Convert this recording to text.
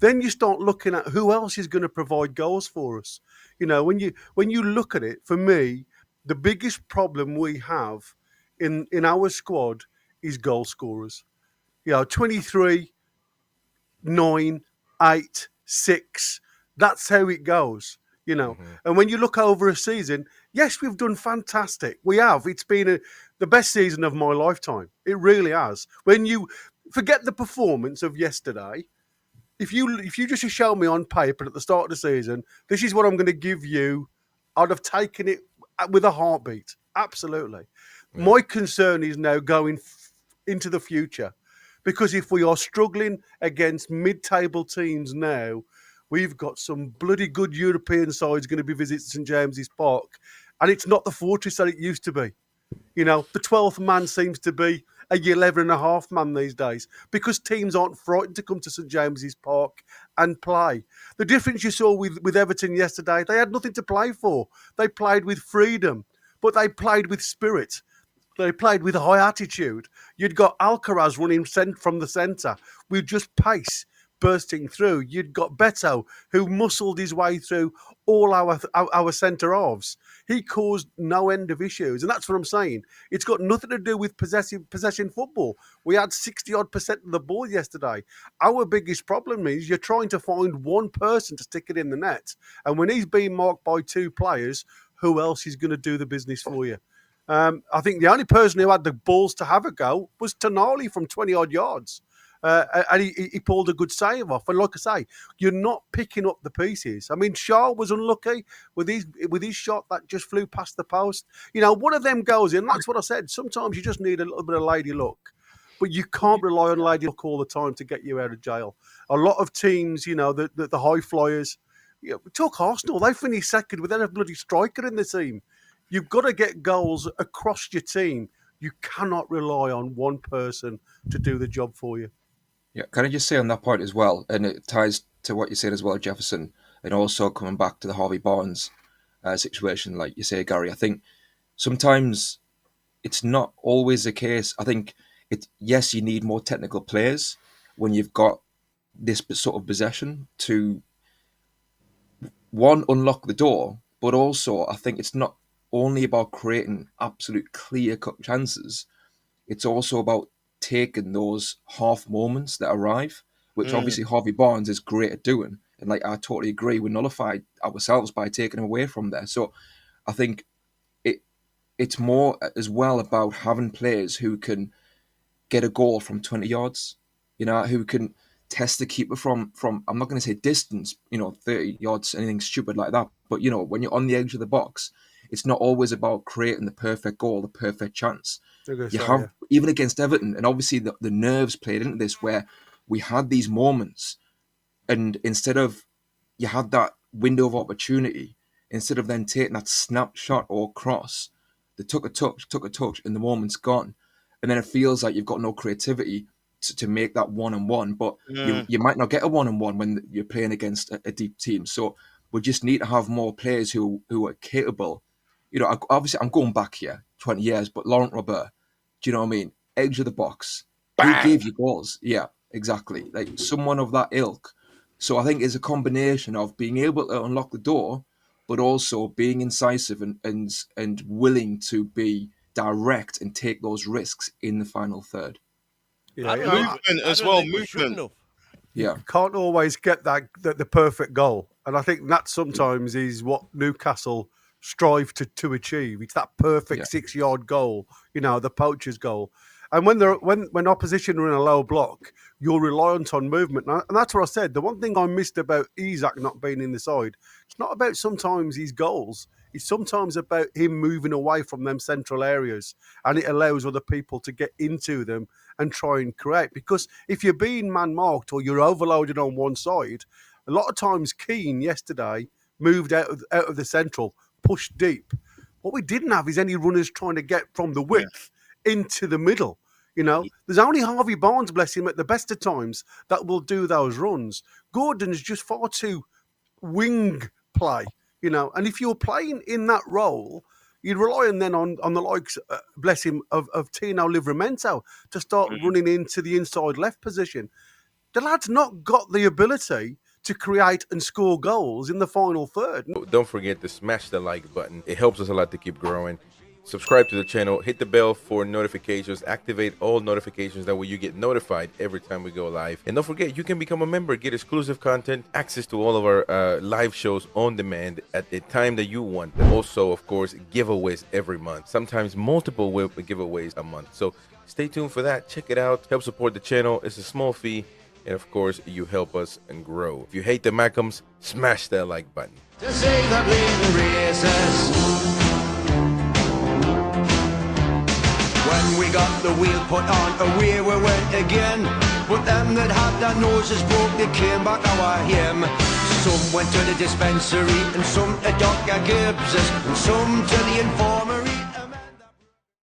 then you start looking at who else is going to provide goals for us. When you look at it, for me, the biggest problem we have in our squad is goal scorers. 23, 9, 8, 6. That's how it goes. Mm-hmm. And when you look over a season, yes, we've done fantastic. We have. It's been the best season of my lifetime. It really has. When you forget the performance of yesterday, if you just show me on paper at the start of the season, this is what I'm going to give you, I'd have taken it with a heartbeat. Absolutely. Yeah. My concern is now going into the future, because if we are struggling against mid-table teams now, we've got some bloody good European sides going to be visiting St James's Park, and it's not the fortress that it used to be. The 12th man seems to be a 11 and a half man these days, because teams aren't frightened to come to St James's Park and play. The difference you saw with Everton yesterday, they had nothing to play for. They played with freedom, but they played with spirit. They played with a high attitude. You'd got Alcaraz running from the centre with just pace bursting through. You'd got Beto, who muscled his way through all our centre halves. He caused no end of issues, and that's what I'm saying. It's got nothing to do with possession football. We had 60-odd% of the ball yesterday. Our biggest problem is you're trying to find one person to stick it in the net, and when he's being marked by two players, who else is going to do the business for you? I think the only person who had the balls to have a go was Tonali from 20-odd yards. And he pulled a good save off. And like I say, you're not picking up the pieces. I mean, Shaw was unlucky with his shot that just flew past the post. One of them goes in. That's what I said. Sometimes you just need a little bit of lady luck. But you can't rely on lady luck all the time to get you out of jail. A lot of teams, the high flyers, talk Arsenal, they finished second without a bloody striker in the team. You've got to get goals across your team. You cannot rely on one person to do the job for you. Yeah, can I just say on that point as well, and it ties to what you said as well, Jefferson, and also coming back to the Harvey Barnes situation, like you say, Gary, I think sometimes it's not always the case. I think, yes, you need more technical players when you've got this sort of possession to, one, unlock the door, but also I think it's not only about creating absolute clear-cut chances. It's also about taking those half moments that arrive, which obviously Harvey Barnes is great at doing. And I totally agree, we nullified ourselves by taking him away from there. So I think it's more as well about having players who can get a goal from 20 yards, who can test the keeper from I'm not going to say distance, 30 yards, anything stupid like that. But, when you're on the edge of the box, it's not always about creating the perfect goal, the perfect chance. Even against Everton, and obviously the nerves played into this, where we had these moments, and instead of you had that window of opportunity, instead of then taking that snapshot or cross, they took a touch, and the moment's gone, and then it feels like you've got no creativity to make that one-on-one. But you might not get a one-on-one when you're playing against a deep team. So we just need to have more players who are capable. Obviously, I'm going back here 20 years, but Laurent Robert, do you know what I mean? Edge of the box. Bang! Who gave you goals? Yeah, exactly. Like someone of that ilk. So I think it's a combination of being able to unlock the door, but also being incisive and willing to be direct and take those risks in the final third. Yeah, movement as well. Movement. Yeah, you can't always get the perfect goal, and I think that sometimes is what Newcastle strive to achieve. It's that perfect 6-yard goal, the poacher's goal. And when opposition are in a low block, you're reliant on movement. And that's what I said. The one thing I missed about Isak not being in the side, it's not about sometimes his goals. It's sometimes about him moving away from them central areas, and it allows other people to get into them and try and create. Because if you're being man-marked or you're overloaded on one side, a lot of times Keane yesterday moved out of the central, pushed deep. What we didn't have is any runners trying to get from the width into the middle. There's only Harvey Barnes, bless him, at the best of times that will do those runs. Gordon's just far too wing play, and if you're playing in that role, you'd rely on the likes, bless him, of Tino Livramento to start running into the inside left position. The lad's not got the ability to create and score goals in the final third. Don't forget to smash the like button. It helps us a lot to keep growing. Subscribe to the channel, hit the bell for notifications, activate all notifications, that way you get notified every time we go live. And don't forget, you can become a member, get exclusive content, access to all of our live shows on demand at the time that you want. Also, of course, giveaways every month, sometimes multiple giveaways a month. So stay tuned for that. Check it out. Help support the channel. It's a small fee. And of course, you help us and grow. If you hate the Mackhams, smash that like button. To say the bleeding races. When we got the wheel put on, away we went again. But them that had their noses broke, they came back our him. Some went to the dispensary, and some to Dr. Gibbs's, and some to the informer.